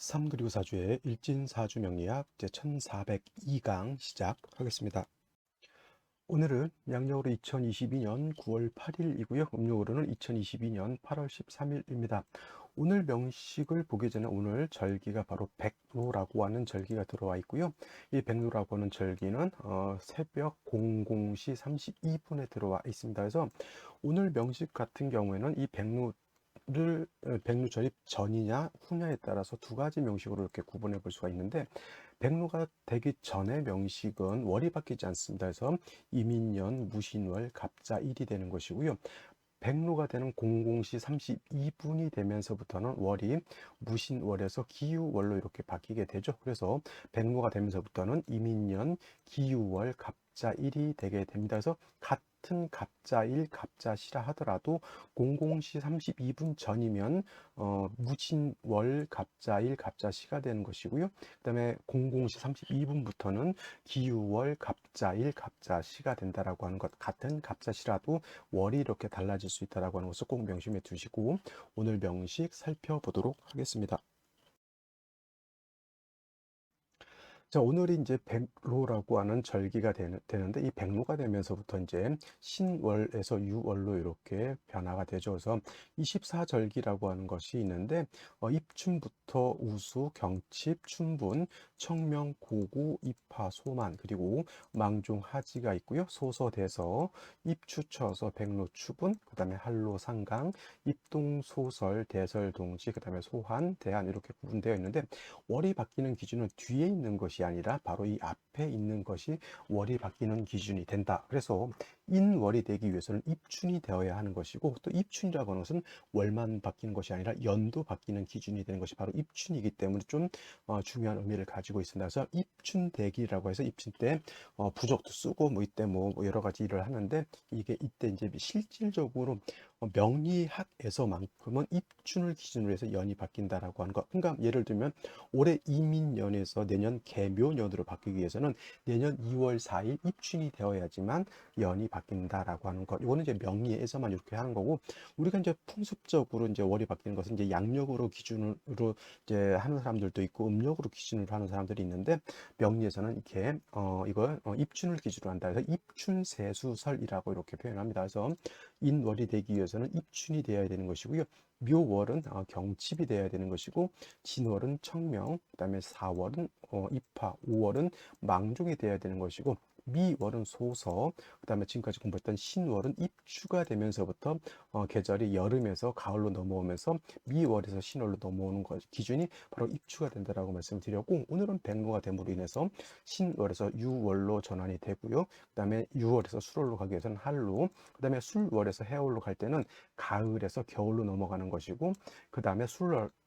3 그리고 4주의 일진사주 명리학 제1402강 시작하겠습니다. 오늘은 양력으로 2022년 9월 8일이고요. 음력으로는 2022년 8월 13일입니다. 오늘 명식을 보기 전에 오늘 절기가 바로 백로라고 하는 절기가 들어와 있고요. 이 백로라고 하는 절기는 새벽 00시 32분에 들어와 있습니다. 그래서 오늘 명식 같은 경우에는 이 백루 절입 전이냐 후냐에 따라서 두 가지 명식으로 이렇게 구분해 볼 수가 있는데, 백루가 되기 전의 명식은 월이 바뀌지 않습니다. 그래서 이민년, 무신월, 갑자일이 되는 것이고요. 백로가 되는 00시 32분이 되면서부터는 월이 무신월에서 기유월로 이렇게 바뀌게 되죠. 그래서 백로가 되면서부터는 이민년, 기유월, 갑자일이 되게 됩니다. 그래서 같은 갑자일, 갑자시라 하더라도 00시 32분 전이면 무신월, 갑자일, 갑자시가 되는 것이고요. 그 다음에 00시 32분부터는 기유월, 갑자일, 갑자시가 된다라고 하는 것. 같은 갑자시라도 월이 이렇게 달라질 수 있다라고 하는 것을 꼭 명심해 두시고 오늘 명식 살펴보도록 하겠습니다. 자, 오늘이 이제 백로라고 하는 절기가 되는데, 이 백로가 되면서부터 이제 신월에서 유월로 이렇게 변화가 되죠. 그래서 24절기라고 하는 것이 있는데, 입춘부터 우수, 경칩, 춘분, 청명, 고구, 입하, 소만, 그리고 망중, 하지가 있고요. 소서, 대서, 입추, 처서, 백로, 추분, 그 다음에 한로, 상강, 입동, 소설, 대설, 동지, 그 다음에 소한, 대한 이렇게 구분되어 있는데, 월이 바뀌는 기준은 뒤에 있는 것이 아니라 바로 이 앞에 있는 것이 월이 바뀌는 기준이 된다. 그래서 인월이 되기 위해서는 입춘이 되어야 하는 것이고, 또 입춘이라고 하는 것은 월만 바뀌는 것이 아니라 연도 바뀌는 기준이 되는 것이 바로 입춘이기 때문에 좀 중요한 의미를 가지고 있습니다. 그래서 입춘대기라고 해서 입춘 때 부적도 쓰고 뭐 이때 뭐 여러 가지 일을 하는데, 이게 이때 이제 실질적으로 명리학에서만큼은 입춘을 기준으로 해서 연이 바뀐다라고 하는 것. 그러니까 예를 들면 올해 이민년에서 내년 개묘년으로 바뀌기 위해서는 내년 2월 4일 입춘이 되어야지만 연이 바뀐다라고 하는 것. 이거는 이제 명리에서만 이렇게 하는 거고, 우리가 이제 풍습적으로 이제 월이 바뀌는 것은 이제 양력으로 기준으로 이제 하는 사람들도 있고 음력으로 기준으로 하는 사람들이 있는데, 명리에서는 이렇게 이걸 입춘을 기준으로 한다. 그래서 입춘세수설이라고 이렇게 표현합니다. 그래서 인월이 되기 위해서는 입춘이 되어야 되는 것이고요. 묘월은 경칩이 되어야 되는 것이고, 진월은 청명, 그다음에 4월은 입하, 5월은 망종이 되어야 되는 것이고, 미월은 소서, 그다음에 지금까지 공부했던 신월은 입추가 되면서부터 계절이 여름에서 가을로 넘어오면서 미월에서 신월로 넘어오는 것 기준이 바로 입추가 된다라고 말씀을 드렸고, 오늘은 백로가 됨으로 인해서 신월에서 유월로 전환이 되고요. 그다음에 유월에서 술월로 가기 위해서는 한로, 그다음에 술월에서 해월로 갈 때는 가을에서 겨울로 넘어가는 것이고, 그다음에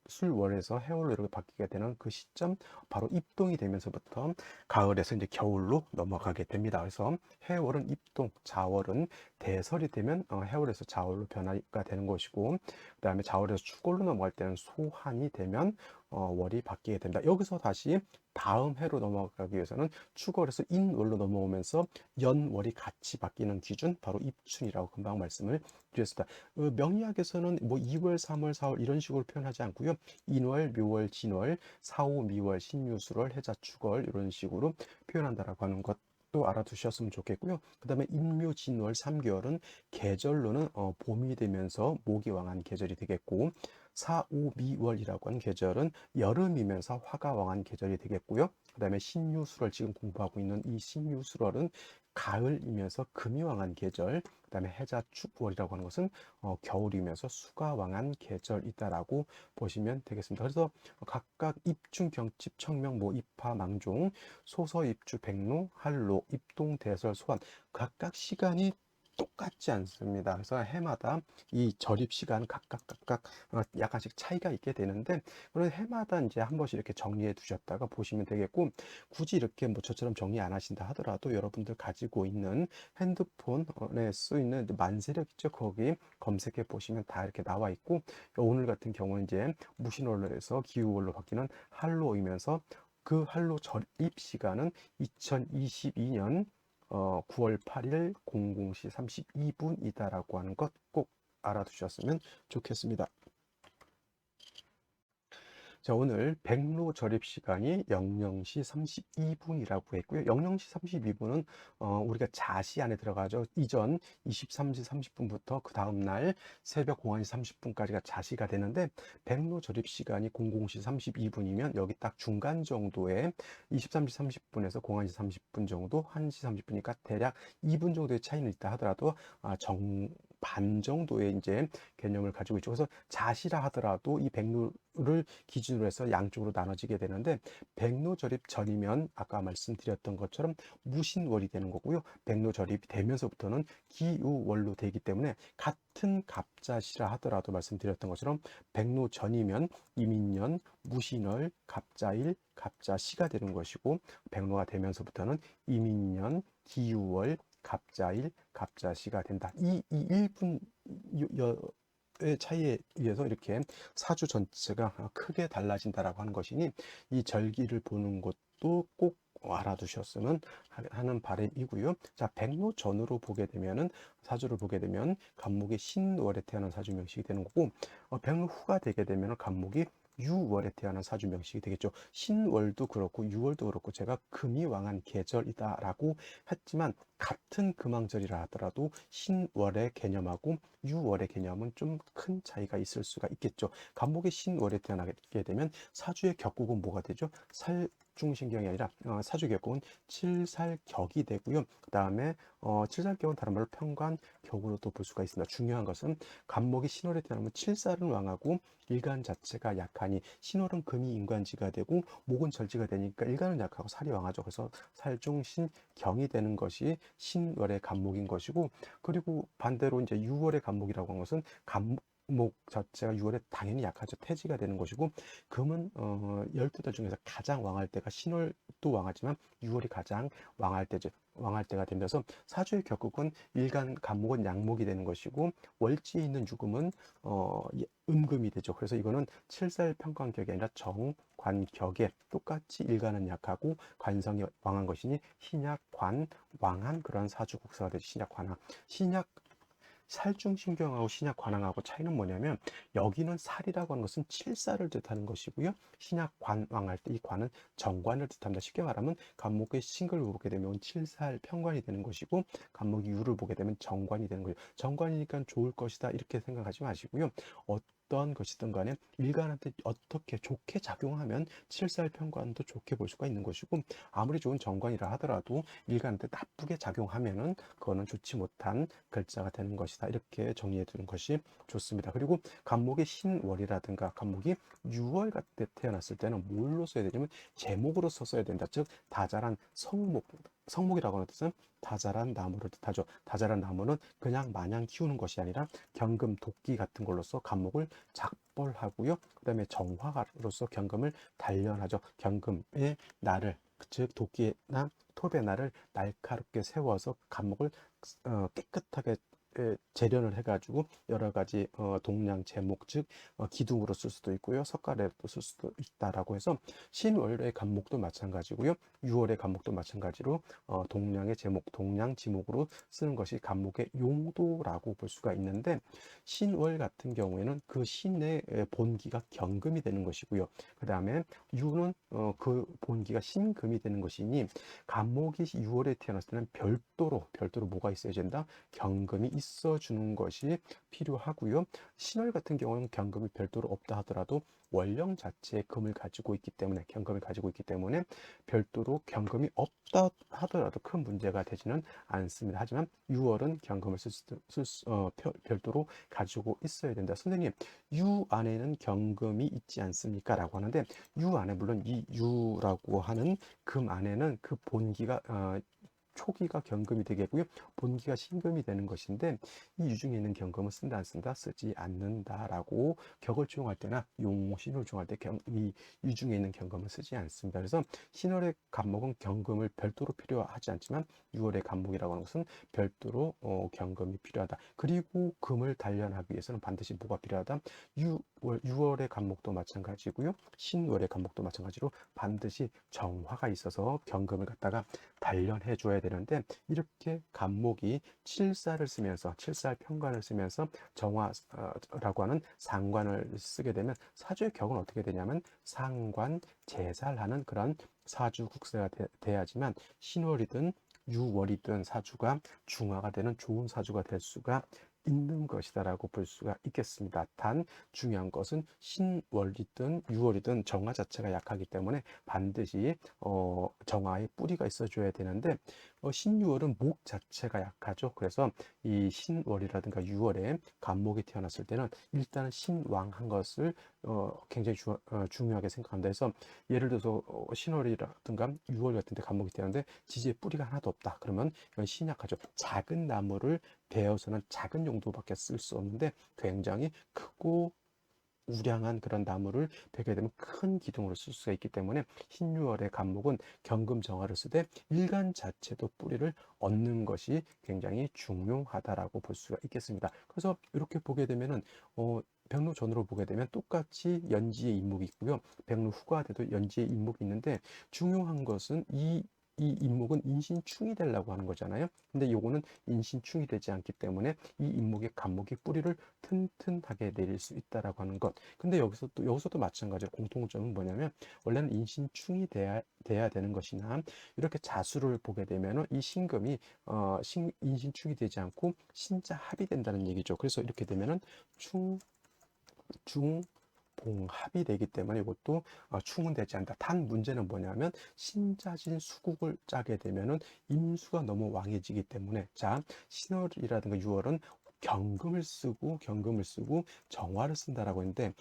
술월에서 해월로 이렇게 바뀌게 되는 그 시점, 바로 입동이 되면서부터 가을에서 이제 겨울로 넘어가게 됩니다. 그래서 해월은 입동, 자월은 대설이 되면 해월에서 자월로 변화가 되는 것이고, 그다음에 자월에서 축월로 넘어갈 때는 소한이 되면 월이 바뀌게 됩니다. 여기서 다시 다음 해로 넘어가기 위해서는 축월에서 인월로 넘어오면서 연월이 같이 바뀌는 기준, 바로 입춘이라고 금방 말씀을 드렸습니다. 명리학에서는 뭐 2월, 3월, 4월 이런 식으로 표현하지 않고요. 인월, 묘월, 진월, 사오, 미월, 신유술월, 해자, 축월 이런 식으로 표현한다라고 하는 것 또 알아두셨으면 좋겠고요. 그 다음에 인묘, 진월 3개월은 계절로는 봄이 되면서 목이 왕한 계절이 되겠고, 사오미월이라고 하는 계절은 여름이면서 화가 왕한 계절이 되겠고요. 그 다음에 신유술월, 지금 공부하고 있는 이 신유술월은 가을이면서 금이 왕한 계절, 그 다음에 해자축월이라고 하는 것은 겨울이면서 수가 왕한 계절이다라고 보시면 되겠습니다. 그래서 각각 입춘, 경칩, 청명, 모, 입하, 망종, 소서, 입주, 백로, 한로, 입동, 대설, 소환, 각각 시간이 똑같지 않습니다. 그래서 해마다 이 절입 시간 각각 약간씩 차이가 있게 되는데, 그런 해마다 이제 한 번씩 이렇게 정리해 두셨다가 보시면 되겠고, 굳이 이렇게 뭐 저처럼 정리 안 하신다 하더라도 여러분들 가지고 있는 핸드폰에 쓰이는 만세력 있죠. 거기 검색해 보시면 다 이렇게 나와 있고, 오늘 같은 경우는 이제 무신월로 해서 기후월로 바뀌는 한로이면서 그 한로 절입 시간은 2022년 9월 8일 00시 32분이다라고 하는 것 꼭 알아두셨으면 좋겠습니다. 자, 오늘 백로 절입 시간이 00시 32분이라고 했고요. 00시 32분은 우리가 자시 안에 들어가죠. 이전 23시 30분부터 그 다음 날 새벽 01시 30분까지가 자시가 되는데, 백로 절입 시간이 00시 32분이면 여기 딱 중간 정도에 23시 30분에서 01시 30분 정도, 1시 30분이니까 대략 2분 정도의 차이는 있다 하더라도 반 정도의 이제 개념을 가지고 있죠. 그래서 자시라 하더라도 이 백로를 기준으로 해서 양쪽으로 나눠지게 되는데, 백로 절입 전이면 아까 말씀드렸던 것처럼 무신월이 되는 거고요. 백로 절입이 되면서부터는 기우월로 되기 때문에 같은 갑자시라 하더라도 말씀드렸던 것처럼 백로 전이면 이민년, 무신월, 갑자일, 갑자시가 되는 것이고, 백로가 되면서부터는 이민년, 기우월, 갑자일, 갑자시가 된다. 이 1분 의 차이에 의해서 이렇게 사주 전체가 크게 달라진다라고 하는 것이니, 이 절기를 보는 것도 꼭 알아두셨으면 하는 바람이고요. 자, 백로 전으로 보게 되면은, 사주를 보게 되면 간목이 신월에 태어난 사주 명식이 되는 거고, 백로 후가 되게 되면 간목이 유월에 태어난 사주 명식이 되겠죠. 신월도 그렇고 유월도 그렇고 제가 금이 왕한 계절이다라고 했지만, 같은 금왕절이라 하더라도 신월의 개념하고 유월의 개념은 좀 큰 차이가 있을 수가 있겠죠. 간목이 신월에 태어나게 되면 사주의 격국은 뭐가 되죠? 살중신경이 아니라 사주 격국은 칠살격이 되고요. 그 다음에 칠살격은 다른 말로 편관격으로도 볼 수가 있습니다. 중요한 것은 간목이 신월에 태어나면 칠살은 왕하고 일간 자체가 약하니, 신월은 금이 인관지가 되고 목은 절지가 되니까 일간은 약하고 살이 왕하죠. 그래서 살중신경이 되는 것이 신월의 간목인 것이고, 그리고 반대로 이제 6월의 간목이라고 하는 것은 간목 자체가 6월에 당연히 약하죠. 태지가 되는 것이고, 금은 12달 중에서 가장 왕할 때가 신월도 왕하지만 6월이 가장 왕할 때죠. 왕할 때가 되면서 사주의 격국은 일간 간목은 양목이 되는 것이고, 월지에 있는 유금은 음금이 되죠. 그래서 이거는 칠살 편관격이 아니라 정관격에 똑같이 일간은 약하고 관성이 왕한 것이니 신약 관 왕한 그런 사주 국사가 되죠. 신약 관왕. 신약 살중신경하고 신약 관왕하고 차이는 뭐냐면, 여기는 살이라고 하는 것은 칠살을 뜻하는 것이고요. 신약 관왕할 때 이 관은 정관을 뜻합니다. 쉽게 말하면 간목의 신글을 보게 되면 칠살 편관이 되는 것이고, 간목이 유를 보게 되면 정관이 되는 거예요. 정관이니까 좋을 것이다 이렇게 생각하지 마시고요. 어떤 것이든 간에 일간한테 어떻게 좋게 작용하면 칠살 편관도 좋게 볼 수가 있는 것이고, 아무리 좋은 정관이라 하더라도 일간한테 나쁘게 작용하면은 그거는 좋지 못한 글자가 되는 것이다. 이렇게 정리해 두는 것이 좋습니다. 그리고 간목이 신월이라든가 간목이 유월 같은 태어났을 때는 뭘로 써야 되냐면 제목으로 써야 된다. 즉 다자란 성목이라고 하는 뜻은 다자란 나무를 뜻하죠. 다자란 나무는 그냥 마냥 키우는 것이 아니라 경금, 도끼 같은 걸로써 간목을 작벌하고요. 그 다음에 정화로서 경금을 단련하죠. 경금의 날을, 즉 도끼나 톱의 날을 날카롭게 세워서 간목을 깨끗하게 재련을 해가지고 여러 가지 동량 제목, 즉 기둥으로 쓸 수도 있고요, 석가래도 쓸 수도 있다라고 해서 신월의 간목도 마찬가지고요, 6월의 간목도 마찬가지로 동량의 제목, 동량 지목으로 쓰는 것이 간목의 용도라고 볼 수가 있는데, 신월 같은 경우에는 그 신의 본기가 경금이 되는 것이고요. 그 다음에 유는 그 본기가 신금이 되는 것이니, 간목이 6월에 태어났을 때는 별도로 뭐가 있어야 된다? 경금이 있어주는 것이 필요하고요. 신월 같은 경우는 경금이 별도로 없다 하더라도 월령 자체의 금을 가지고 있기 때문에, 경금을 가지고 있기 때문에 별도로 경금이 없다 하더라도 큰 문제가 되지는 않습니다. 하지만 6월은 경금을 별도로 가지고 있어야 된다. 선생님, 유 안에는 경금이 있지 않습니까? 라고 하는데, 유 안에 물론 이 유라고 하는 금 안에는 그 본기가 초기가 경금이 되겠고요. 본기가 신금이 되는 것인데, 이 유중에 있는 경금은 쓴다 안 쓴다? 쓰지 않는다라고 격을 조용할 때나 용신을 조용할 때 이 유중에 있는 경금은 쓰지 않습니다. 그래서 신월의 간목은 경금을 별도로 필요하지 않지만 6월의 간목이라고 하는 것은 별도로 경금이 필요하다. 그리고 금을 단련하기 위해서는 반드시 뭐가 필요하다? 6월의 간목도 마찬가지고요. 신월의 간목도 마찬가지로 반드시 정화가 있어서 경금을 갖다가 단련해 줘야 되는데 이렇게 간목이 칠사를 쓰면서 칠살 편관을 쓰면서 정화라고 하는 상관을 쓰게 되면 사주의 격은 어떻게 되냐면 상관 제살하는 그런 사주 국세가 돼야지만 신월이든 유월이든 사주가 중화가 되는 좋은 사주가 될 수가 있는 것이다라고 볼 수가 있겠습니다. 단 중요한 것은 신월이든 유월이든 정화 자체가 약하기 때문에 반드시 정화의 뿌리가 있어줘야 되는데 신유월은 목 자체가 약하죠. 그래서 이 신월이라든가 유월에 간목이 태어났을 때는 일단은 신왕한 것을 굉장히 중요하게 생각합니다. 그래서 예를 들어서 신월이라든가 유월 같은 데 간목이 태어났는데 지지에 뿌리가 하나도 없다. 그러면 이건 신약하죠. 작은 나무를 베어서는 작은 용도밖에 쓸 수 없는데 굉장히 크고 우량한 그런 나무를 베게 되면 큰 기둥으로 쓸 수가 있기 때문에 신유월의 간목은 경금정화를 쓰되 일간 자체도 뿌리를 얻는 것이 굉장히 중요하다라고 볼 수가 있겠습니다. 그래서 이렇게 보게 되면은 백로전으로 보게 되면 똑같이 연지의 임목이 있고요. 백로후가 돼도 연지의 임목이 있는데 중요한 것은 이 임목은 인신충이 되려고 하는 거잖아요. 근데 요거는 인신충이 되지 않기 때문에 이 임목의 간목이 뿌리를 튼튼하게 내릴 수 있다라고 하는 것. 근데 여기서도 마찬가지로 공통점은 뭐냐면 원래는 인신충이 돼야 되는 것이나 이렇게 자수를 보게 되면은 이 신금이 인신충이 되지 않고 신자합이 된다는 얘기죠. 그래서 이렇게 되면은 중봉합이 되기 때문에 이것도 충은 되지 않다. 단 문제는 뭐냐면 신자진 수국을 짜게 되면은 임수가 너무 왕해지기 때문에 자 신월이라든가 유월은 경금을 쓰고 정화를 쓴다라고 했는데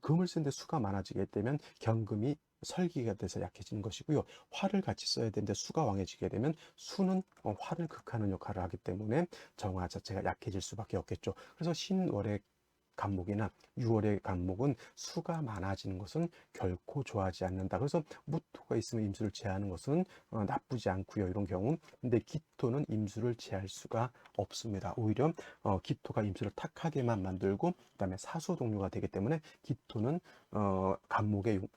금을 쓰는데 수가 많아지게 되면 경금이 설기가 돼서 약해지는 것이고요. 화를 같이 써야 되는데 수가 왕해지게 되면 수는 화를 극하는 역할을 하기 때문에 정화 자체가 약해질 수밖에 없겠죠. 그래서 신월의 간목이나 6월의 간목은 수가 많아지는 것은 결코 좋아하지 않는다. 그래서 무토가 있으면 임수를 제하는 것은 나쁘지 않고요. 이런 경우. 근데 기토는 임수를 제할 수가 없습니다. 오히려 기토가 임수를 탁하게만 만들고 그다음에 사수 동료가 되기 때문에 기토는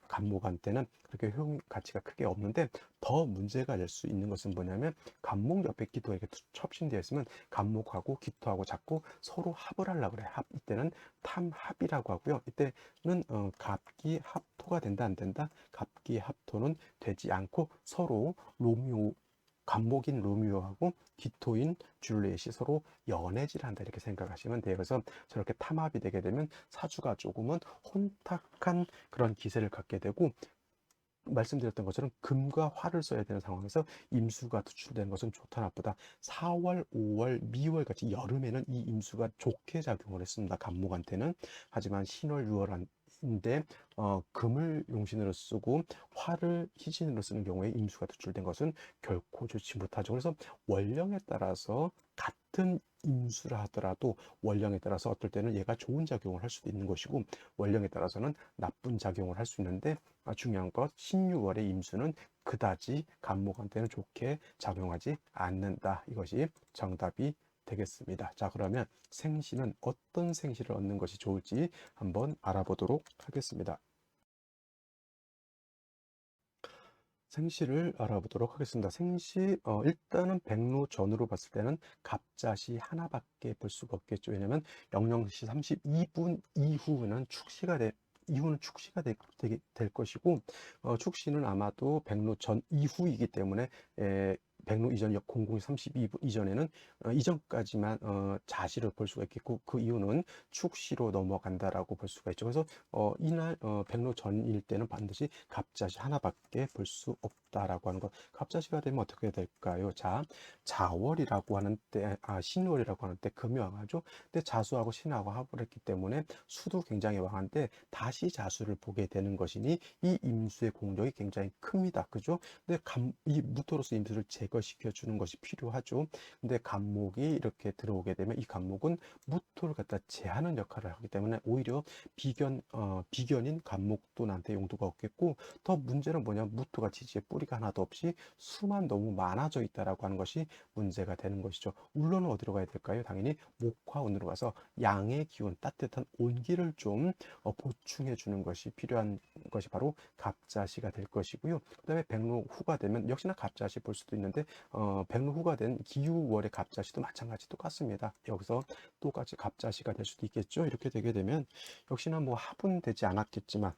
간목한테는 그렇게 효용 가치가 크게 없는데 더 문제가 될 수 있는 것은 뭐냐면 간목 옆에 기토가 이렇게 첩신되어 있으면 간목하고 기토하고 자꾸 서로 합을 하려고 그래요. 이때는 탐합이라고 하고요. 이때는 갑기 합토가 된다 안 된다? 갑기 합토는 되지 않고 서로 간목인 로미오하고 기토인 줄리엣이 서로 연애질한다 이렇게 생각하시면 돼요. 그래서 저렇게 탐합이 되게 되면 사주가 조금은 혼탁한 그런 기세를 갖게 되고 말씀드렸던 것처럼 금과 화를 써야 되는 상황에서 임수가 투출되는 것은 좋다 나쁘다. 4월, 5월, 미월 같이 여름에는 이 임수가 좋게 작용을 했습니다. 간목한테는. 하지만 신월, 6월인데 금을 용신으로 쓰고 화를 희신으로 쓰는 경우에 임수가 투출된 것은 결코 좋지 못하죠. 그래서 원령에 따라서 같은 임수라 하더라도 원령에 따라서 어떨 때는 얘가 좋은 작용을 할 수도 있는 것이고 원령에 따라서는 나쁜 작용을 할 수 있는데 중요한 것 신유월의 임수는 그다지 간목한테는 좋게 작용하지 않는다. 이것이 정답이 되겠습니다. 자, 그러면 생시는 어떤 생시를 얻는 것이 좋을지 한번 알아보도록 하겠습니다. 생시를 알아보도록 하겠습니다. 생시 일단은 백로전으로 봤을 때는 갑자시 하나밖에 볼 수가 없겠죠. 왜냐면 00시 32분 이후는 축시가 될 것이고 축시는 아마도 백로전 이후이기 때문에 백로 이전 00시 32분 이전에는 이전까지만 자시를 볼 수가 있겠고 그 이유는 축시로 넘어간다라고 볼 수가 있죠. 그래서 이날 백로 전일 때는 반드시 갑자시 하나밖에 볼 수 없다라고 하는 것. 갑자시가 되면 어떻게 될까요? 자, 자월이라고 하는 때, 신월이라고 하는 때 금이 왕하죠. 근데 자수하고 신하고 합을 했기 때문에 수도 굉장히 왕한데 다시 자수를 보게 되는 것이니 이 임수의 공력이 굉장히 큽니다. 그죠? 근데 이 무토로서 임수를 제거시켜 주는 것이 필요하죠. 근데 간목이 이렇게 들어오게 되면 이 간목은 무토를 갖다 제하는 역할을 하기 때문에 오히려 비견인 간목도 나한테 용도가 없겠고 더 문제는 뭐냐면 무토가 지지에 뿌리가 하나도 없이 수만 너무 많아져 있다라고 하는 것이 문제가 되는 것이죠. 울로는 어디로 가야 될까요? 당연히 목화운으로 가서 양의 기운, 따뜻한 온기를 좀 보충해 주는 것이 필요한 것이 바로 갑자시가 될 것이고요. 그다음에 백로후가 되면 역시나 갑자시 볼 수도 있는데 백로후가 된 기유월의 갑자시도 마찬가지 똑같습니다. 여기서 똑같이 갑자시가 될 수도 있겠죠. 이렇게 되게 되면 역시나 뭐 합은 되지 않았겠지만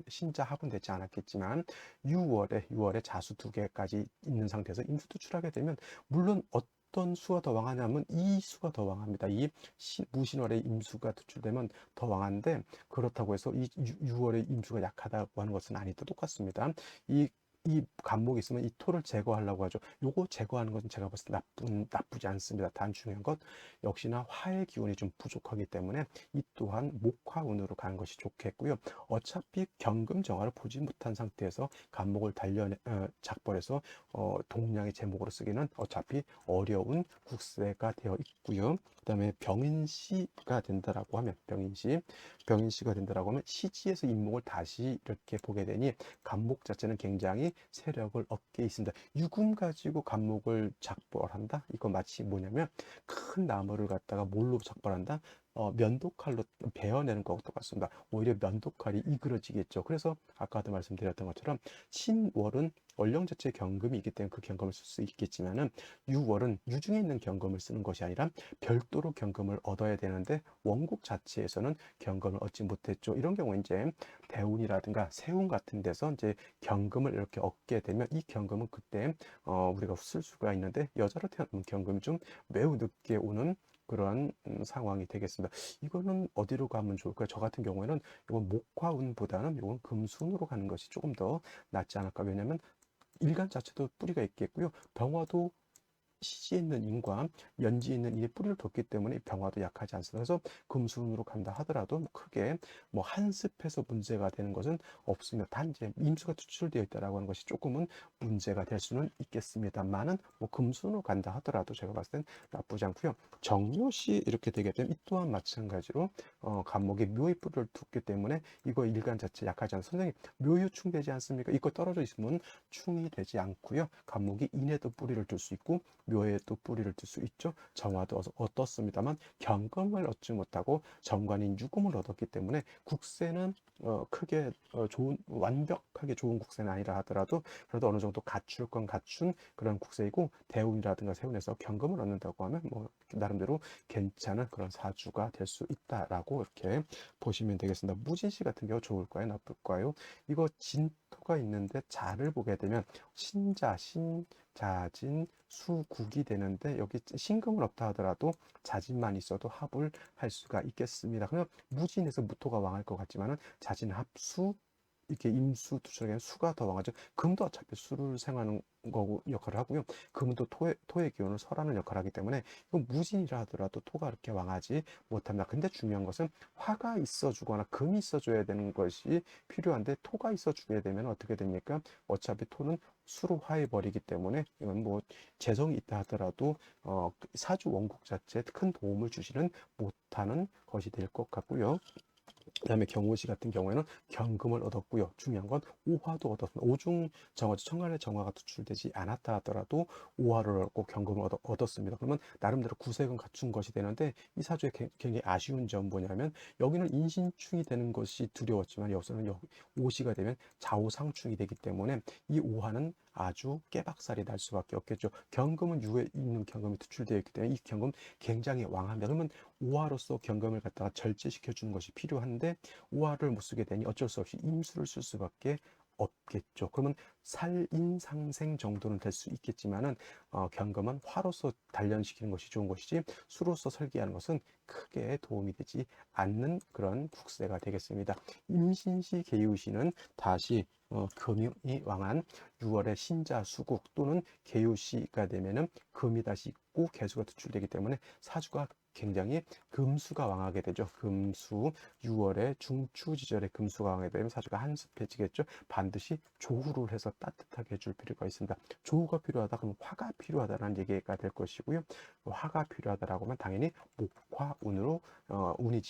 신자 합은 되지 않았겠지만 유월에 자수 두 개까지 있는 상태에서 임수 투출하게 되면 물론 어떤 수가 더 왕하냐면 이 수가 더 왕합니다. 이 무신월의 임수가 투출되면 더 왕한데 그렇다고 해서 이 6월의 임수가 약하다고 하는 것은 아니다. 똑같습니다. 이 간목이 있으면 이 토를 제거하려고 하죠. 요거 제거하는 것은 제가 봤을 때 나쁘지 않습니다. 단 중요한 것 역시나 화의 기운이 좀 부족하기 때문에 이 또한 목화운으로 가는 것이 좋겠고요. 어차피 경금 정화를 보지 못한 상태에서 간목을 작벌해서 동량의 제목으로 쓰기는 어차피 어려운 국세가 되어 있고요. 그다음에 병인시가 된다라고 하면 병인시가 된다라고 하면 시지에서 인목을 다시 이렇게 보게 되니 간목 자체는 굉장히 세력을 얻게 있습니다. 유금 가지고 간목을 작벌한다? 이거 마치 뭐냐면 큰 나무를 갖다가 뭘로 작벌한다? 면도칼로 베어내는 것과 똑같습니다. 오히려 면도칼이 이그러지겠죠. 그래서 아까도 말씀드렸던 것처럼 신월은 월령 자체의 경금이기 때문에 그 경금을 쓸 수 있겠지만은 유월은 유중에 있는 경금을 쓰는 것이 아니라 별도로 경금을 얻어야 되는데 원국 자체에서는 경금을 얻지 못했죠. 이런 경우에 이제 대운이라든가 세운 같은 데서 이제 경금을 이렇게 얻게 되면 이 경금은 그때 우리가 쓸 수가 있는데 여자로 태어난 경금이 좀 매우 늦게 오는 그런 상황이 되겠습니다. 이거는 어디로 가면 좋을까요? 저 같은 경우에는 이건 목화운보다는 이건 금순으로 가는 것이 조금 더 낫지 않을까. 왜냐하면 일간 자체도 뿌리가 있겠고요. 병화도 시지에 있는 인과 연지에 있는 이의 뿌리를 뒀기 때문에 병화도 약하지 않습니다. 그래서 금순으로 간다 하더라도 크게 뭐 한습해서 문제가 되는 것은 없습니다. 단지 임수가 투출되어 있다라고 하는 것이 조금은 문제가 될 수는 있겠습니다만은 뭐 금순으로 간다 하더라도 제가 봤을 땐 나쁘지 않고요. 정묘시 이렇게 되게 되면 이 또한 마찬가지로 간목이 묘의 뿌리를 뒀기 때문에 이거 일간 자체 약하지 않습니다. 선생님 묘유충 되지 않습니까? 이거 떨어져 있으면 충이 되지 않고요. 간목이 인에도 뿌리를 둘 수 있고 묘에 또 뿌리를 둘 수 있죠. 정화도 얻었습니다만 경금을 얻지 못하고 정관인 유금을 얻었기 때문에 국세는 크게 완벽하게 좋은 국세는 아니라 하더라도 그래도 어느 정도 갖출 건 갖춘 그런 국세이고 대운이라든가 세운에서 경금을 얻는다고 하면 뭐 나름대로 괜찮은 그런 사주가 될 수 있다라고 이렇게 보시면 되겠습니다. 무진시 같은 경우 좋을까요? 나쁠까요? 이거 진토가 있는데 자를 보게 되면 신자, 자진, 수국이 되는데 여기 신금은 없다 하더라도 자진만 있어도 합을 할 수가 있겠습니다. 그러면 무진에서 무토가 왕할 것 같지만은 자진 합수 이렇게 임수 투척에 수가 더 왕하죠. 금도 어차피 수를 생하는 거고 역할을 하고요. 금도 토의 기운을 설하는 역할을 하기 때문에 이건 무진이라 하더라도 토가 그렇게 왕하지 못합니다. 근데 중요한 것은 화가 있어주거나 금이 있어줘야 되는 것이 필요한데 토가 있어주게 되면 어떻게 됩니까? 어차피 토는 수로 화해버리기 때문에 이건 뭐 재성이 있다 하더라도 사주 원국 자체에 큰 도움을 주지는 못하는 것이 될 것 같고요. 그다음에 경호시 같은 경우에는 경금을 얻었고요. 중요한 건 오화도 얻었습니다. 오중 정화, 천간의 정화가 투출되지 않았다 하더라도 오화를 얻고 경금을 얻었습니다. 그러면 나름대로 구색은 갖춘 것이 되는데 이 사주의 굉장히 아쉬운 점 뭐냐면 여기는 인신충이 되는 것이 두려웠지만 여기서는 오시가 되면 좌우상충이 되기 때문에 이 오화는 아주 깨박살이 날 수밖에 없겠죠. 경금은 유에 있는 경금이 투출되어 있기 때문에 이 경금 굉장히 왕합니다. 그러면 오화로서 경금을 갖다가 절제시켜 주는 것이 필요한데 오화를 못 쓰게 되니 어쩔 수 없이 임수를 쓸 수밖에 없겠죠. 그러면 살인상생 정도는 될 수 있겠지만은 경금은 화로서 단련시키는 것이 좋은 것이지 수로서 설계하는 것은 크게 도움이 되지 않는 그런 국세가 되겠습니다. 임신시 계유시는 다시 금이 왕한 6월의 신자 수국 또는 계유시가 되면은 금이 다시 있고 개수가 투출되기 때문에 사주가 굉장히 금수가 왕하게 되죠. 금수 6월에 중추지절에 금수가 왕하게 되면 사주가 한습해지겠죠. 반드시 조후를 해서 따뜻하게 해줄 필요가 있습니다. 조후가 필요하다 그러면 화가 필요하다는 얘기가 될 것이고요. 화가 필요하다라고 하면 당연히 목화운으로 운이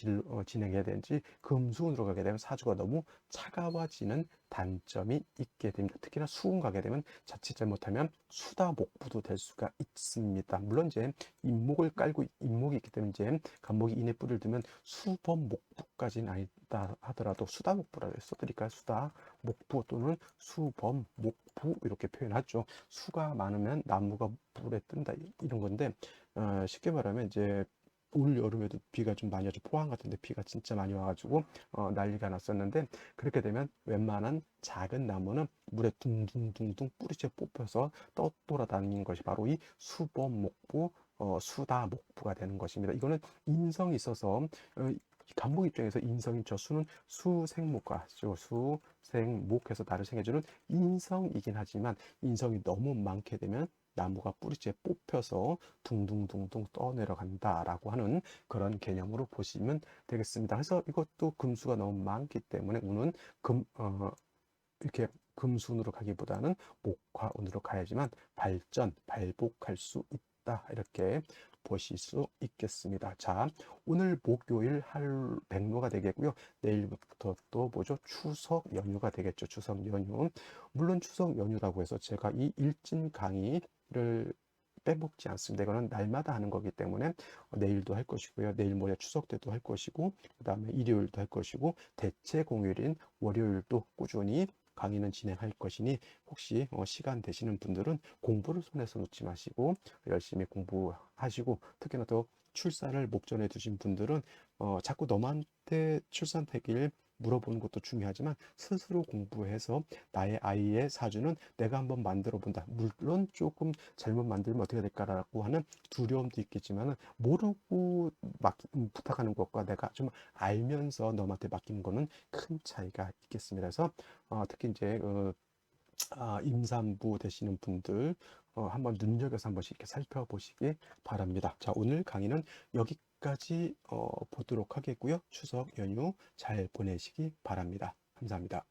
진행해야 되는지 금수운으로 가게 되면 사주가 너무 차가워지는 단점이 있게 됩니다. 특히나 수운 가게 되면 자칫 잘못하면 수다목부도 될 수가 있습니다. 물론 이제 임목이 있기 때문에 이제 간목이 인에 뿌리를 두면 수범목부까지는 아니다 하더라도 수다목부라고 써드릴까요? 수다목부 또는 수범목부 이렇게 표현하죠. 수가 많으면 나무가 불에 뜬다 이런 건데 쉽게 말하면 이제 올 여름에도 비가 좀 많이 와서 포항 같은데 비가 진짜 많이 와가지고 난리가 났었는데 그렇게 되면 웬만한 작은 나무는 물에 둥둥둥둥 뿌리째 뽑혀서 떠돌아다니는 것이 바로 이 수범목부 수다목부가 되는 것입니다. 이거는 인성이 있어서 간목 입장에서 인성인 저 수는 수생목과 수생목해서 나를 생해주는 인성이긴 하지만 인성이 너무 많게 되면 나무가 뿌리째 뽑혀서 둥둥둥둥 떠내려간다라고 하는 그런 개념으로 보시면 되겠습니다. 그래서 이것도 금수가 너무 많기 때문에 운은 이렇게 금순으로 가기보다는 목화운으로 가야지만 발복할 수 있다. 이렇게 보실 수 있겠습니다. 자, 오늘 목요일 백로가 되겠고요. 내일부터 또 뭐죠? 추석 연휴가 되겠죠. 추석 연휴. 물론 추석 연휴라고 해서 제가 이 일진 강의를 빼먹지 않습니다. 이거는 날마다 하는 거기 때문에 내일도 할 것이고요. 내일 모레 추석 때도 할 것이고 그 다음에 일요일도 할 것이고 대체 공휴일인 월요일도 꾸준히 강의는 진행할 것이니 혹시 시간 되시는 분들은 공부를 손에서 놓지 마시고 열심히 공부하시고 특히나 더 출산을 목전에 두신 분들은 자꾸 너한테 출산 되길 물어보는 것도 중요하지만 스스로 공부해서 나의 아이의 사주는 내가 한번 만들어 본다. 물론 조금 잘못 만들면 어떻게 될까라고 하는 두려움도 있겠지만 모르고 부탁하는 것과 내가 좀 알면서 너한테 맡기는 거는 큰 차이가 있겠습니다. 그래서 특히 이제 임산부 되시는 분들 한번 눈여겨서 한 번씩 이렇게 살펴보시기 바랍니다. 자, 오늘 강의는 여기까지 보도록 하겠고요. 추석 연휴 잘 보내시기 바랍니다. 감사합니다.